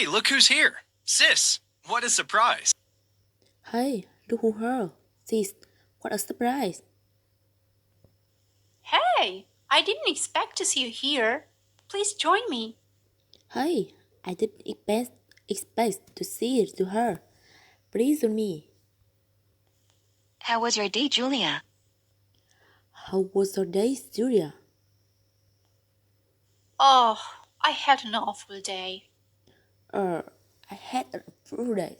Hey, look who's here. Sis, what a surprise. Hey, look who her. Sis, what a surprise. Hey, I didn't expect to see you here. Please join me. Hey, I didn't expect to see it to her. Please on me. How was your day, Julia? How was your day, Julia? Oh, I had an awful day. I had a full day.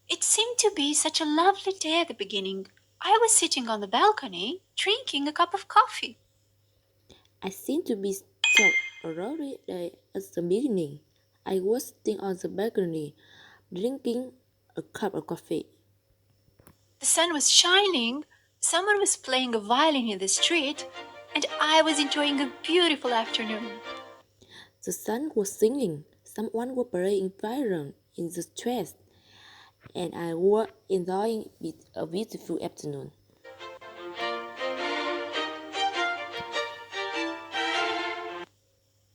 It seemed to be such a lovely day at the beginning. I was sitting on the balcony, drinking a cup of coffee. I seemed to be so early day at the beginning. I was sitting on the balcony, drinking a cup of coffee. The sun was shining, someone was playing a violin in the street, and I was enjoying a beautiful afternoon. The sun was singing. Someone was playing violin in the street, and I was enjoying it a beautiful afternoon.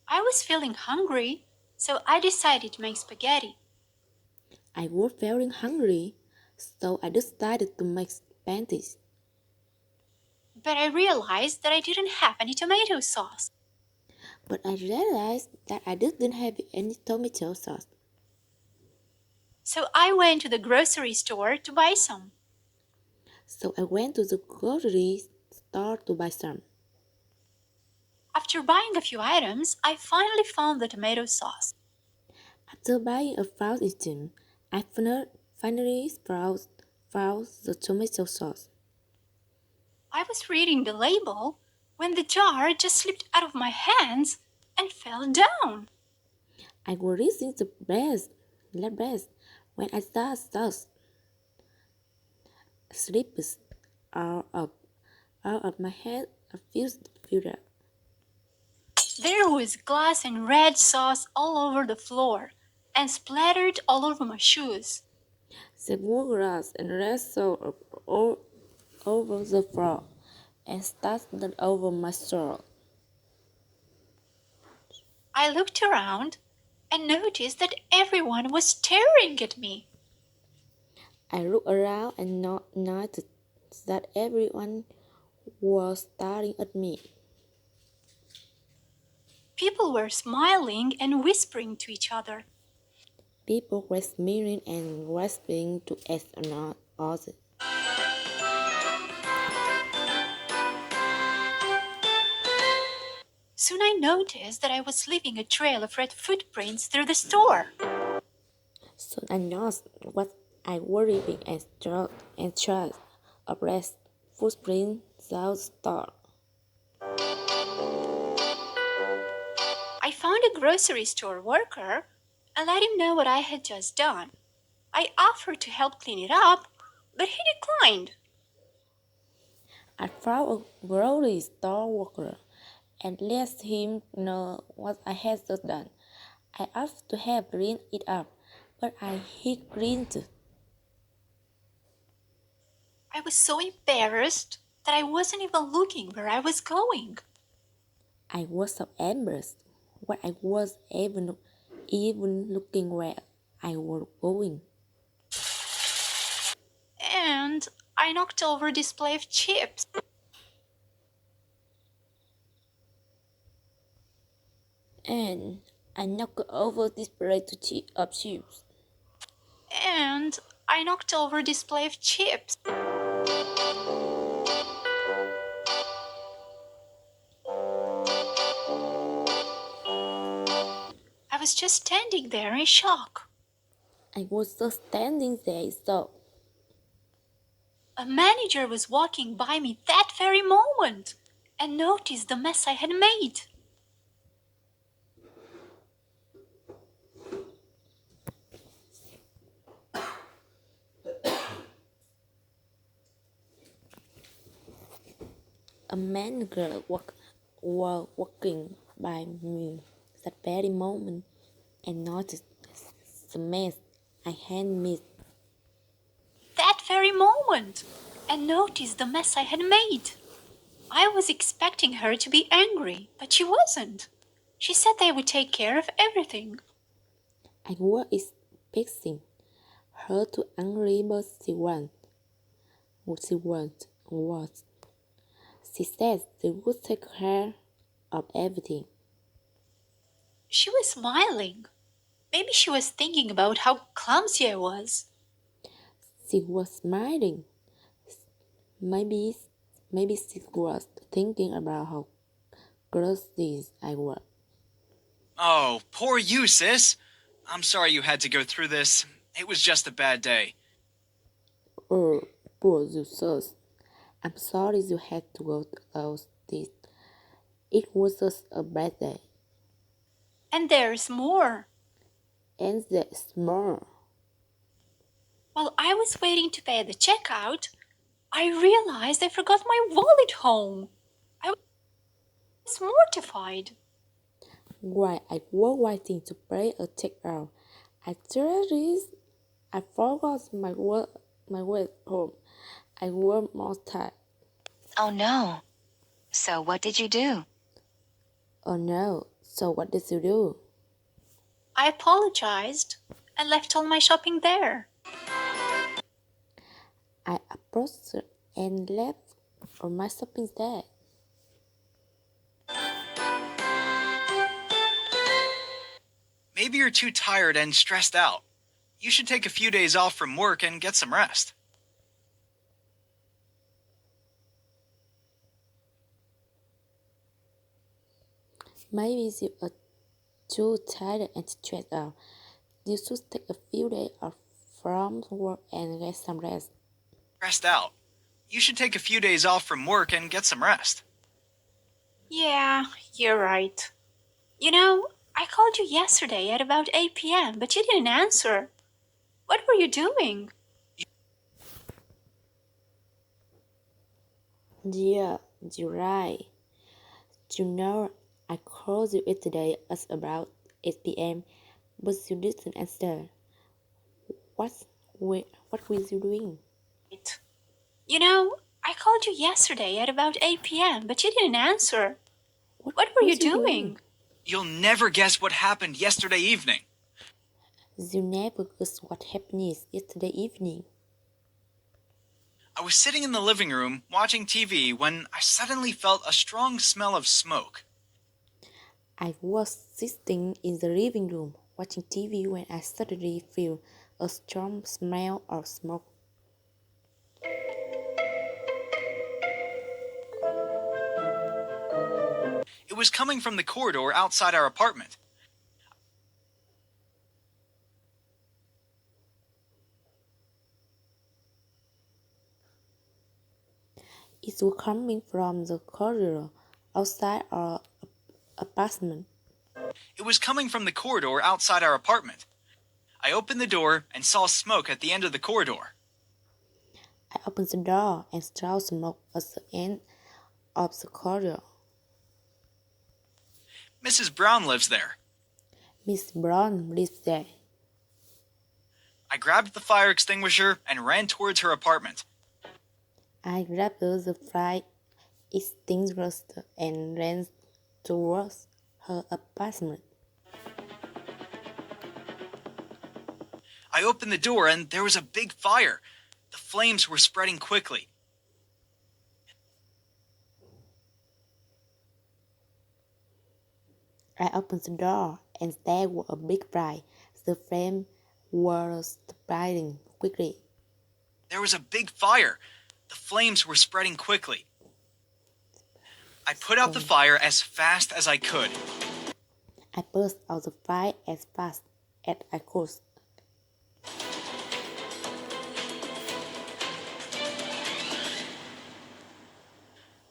I was feeling hungry, so I decided to make spaghetti. I was very hungry, so I decided to make pancakes. But I realized that I didn't have any tomato sauce. But I realized that I didn't have any tomato sauce. So I went to the grocery store to buy some. So I went to the grocery store to buy some. After buying a few items, I finally found the tomato sauce. After buying a few items, I finally found the tomato sauce. I was reading the label when the jar just slipped out of my hands and fell down. I was reading the best when I saw sauce slips out of my hand a few feet. There was glass and red sauce all over the floor and splattered all over my shoes. The grass and red sauce all over the floor and started over my soul. I looked around and noticed that everyone was staring at me. I looked around and noticed that everyone was staring at me. People were smiling and whispering to each other. People were smiling and whispering to each other. Soon I noticed that I was leaving a trail of red footprints through the store. Soon I noticed what I was leaving and tried a red footprint through the store. I found a grocery store worker and let him know what I had just done. I offered to help clean it up, but he declined. I found a grocery store worker and let him know what I had just done. I asked to help clean it up, but he cleaned. I was so embarrassed that I wasn't even looking where I was going. I was so embarrassed when I was even looking where I was going. And I knocked over a display of chips. And I knocked over this plate of chips. And I knocked over a display of chips. I was just standing there in shock. I was just standing there, so A manager was walking by me that very moment and noticed the mess I had made. a man and girl were walking by me that very moment and noticed the mess I had made. That very moment and noticed the mess I had made. I was expecting her to be angry, but she wasn't. She said they would take care of everything. I was expecting her to angry, but she wasn't. She wasn't. Was. She said they would take care of everything. She was smiling. Maybe she was thinking about how clumsy I was. She was smiling. Maybe she was thinking about how clumsy I was. Oh, poor you, sis. I'm sorry you had to go through this. It was just a bad day. Oh, poor you, sus. I'm sorry you had to go through this. It was just a bad day. And there's more. And there's more. While I was waiting to pay the checkout, I realized I forgot my wallet home. I was mortified. While I was waiting to pay a checkout, I realized I forgot my wallet home. I was more tired. Oh no. So what did you do? Oh no, so what did you do? I apologized and left all my shopping there. I approached her and left all my shopping there. Maybe you're too tired and stressed out. You should take a few days off from work and get some rest. Maybe you are too tired and stressed out. You should take a few days off from work and get some rest. Stressed out. You should take a few days off from work and get some rest. Yeah, you're right. You know, I called you yesterday at about 8 p.m., but you didn't answer. What were you doing? Yeah, you're right. You know, I called you yesterday at about 8 p.m., but you didn't answer. What were you doing? You know, I called you yesterday at about 8 p.m., but you didn't answer. What were you doing? You'll never guess what happened yesterday evening. You never guess what happened yesterday evening. I was sitting in the living room watching TV when I suddenly felt a strong smell of smoke. I was sitting in the living room watching TV when I suddenly felt a strong smell of smoke. It was coming from the corridor outside our apartment. It was coming from the corridor outside our apartment. It was coming from the corridor outside our apartment. I opened the door and saw smoke at the end of the corridor. I opened the door and saw smoke at the end of the corridor. Mrs. Brown lives there. Miss Brown lives there. I grabbed the fire extinguisher and ran towards her apartment. I grabbed the fire extinguisher and ran towards her apartment. I opened the door and there was a big fire. The flames were spreading quickly. I opened the door and there was a big fire. The flame was spreading quickly. There was a big fire. The flames were spreading quickly. I put out the fire as fast as I could. I burst out the fire as fast as I could.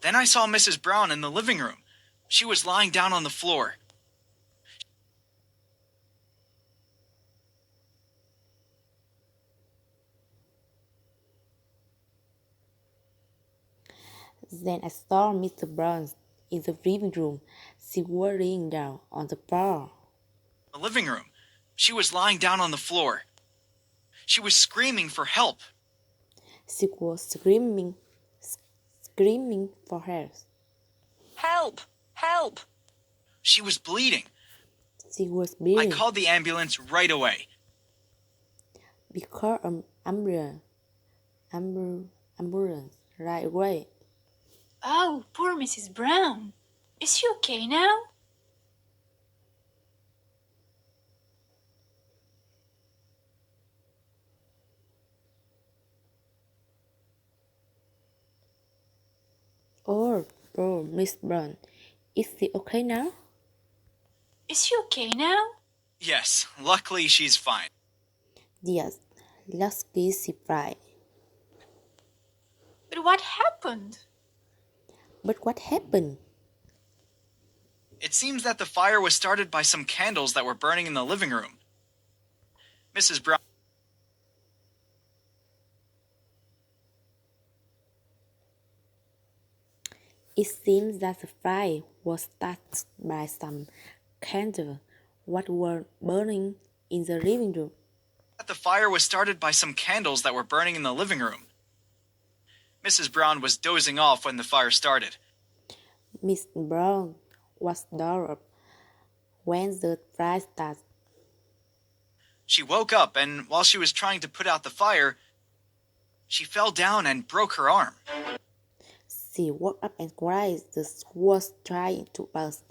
Then I saw Mrs. Brown in the living room. She was lying down on the floor. Then I saw Mr. Brown in the living room. She was laying down on the floor. The living room. She was lying down on the floor. She was screaming for help. She was screaming for help. Help! Help! She was bleeding. She was I bleeding. called the ambulance right away. We called an ambulance right away. Oh, poor Mrs. Brown. Is she okay now? Oh, poor Miss Brown. Is she okay now? Is she okay now? Yes, luckily she's fine. Yes, lucky she fine. But what happened? But what happened? It seems that the fire was started by some candles that were burning in the living room. Mrs. Brown. It seems that the fire was started by some candles what were burning in the living room. The fire was started by some candles that were burning in the living room. Mrs. Brown was dozing off when the fire started. Miss Brown was dozed when the fire started. She woke up, and while she was trying to put out the fire, she fell down and broke her arm. She woke up and cried. The was trying to burst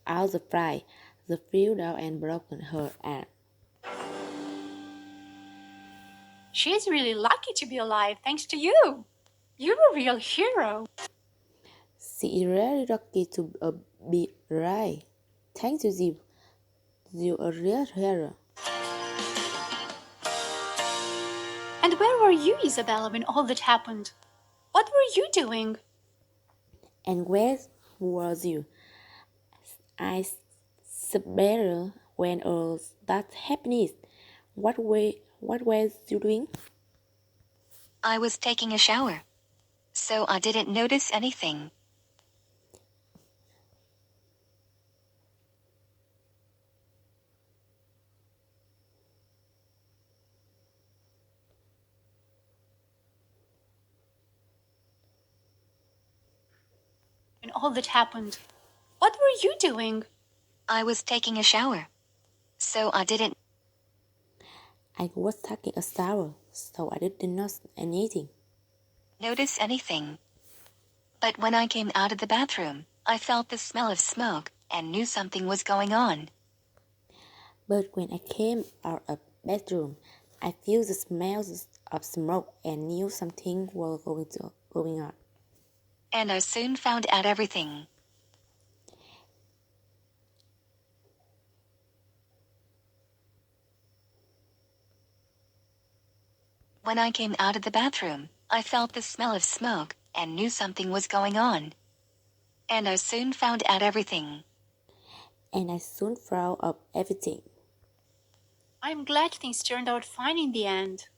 out the fire. The fell down and broke her arm. She's really lucky to be alive thanks to you. You're a real hero. She is really lucky to be alive. Thanks to you. You're a real hero. And where were you, Isabella, when all that happened? What were you doing? And where was you? I better when all that happened. What was you doing? I was taking a shower. So I didn't notice anything. When all that happened, what were you doing? I was taking a shower. So I didn't I was taking a shower, so I didn't notice anything. notice anything. But when I came out of the bathroom, I felt the smell of smoke and knew something was going on. But when I came out of the bedroom, I felt the smell of smoke and knew something was going on. And I soon found out everything. When I came out of the bathroom, I felt the smell of smoke and knew something was going on. And I soon found out everything. And I soon found out everything. I'm glad things turned out fine in the end.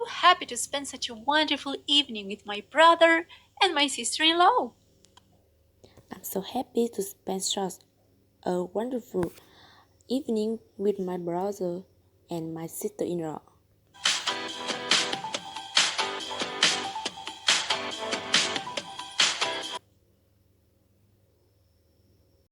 So happy to spend such a wonderful evening with my brother and my sister-in-law. I'm so happy to spend such a wonderful evening with my brother and my sister-in-law.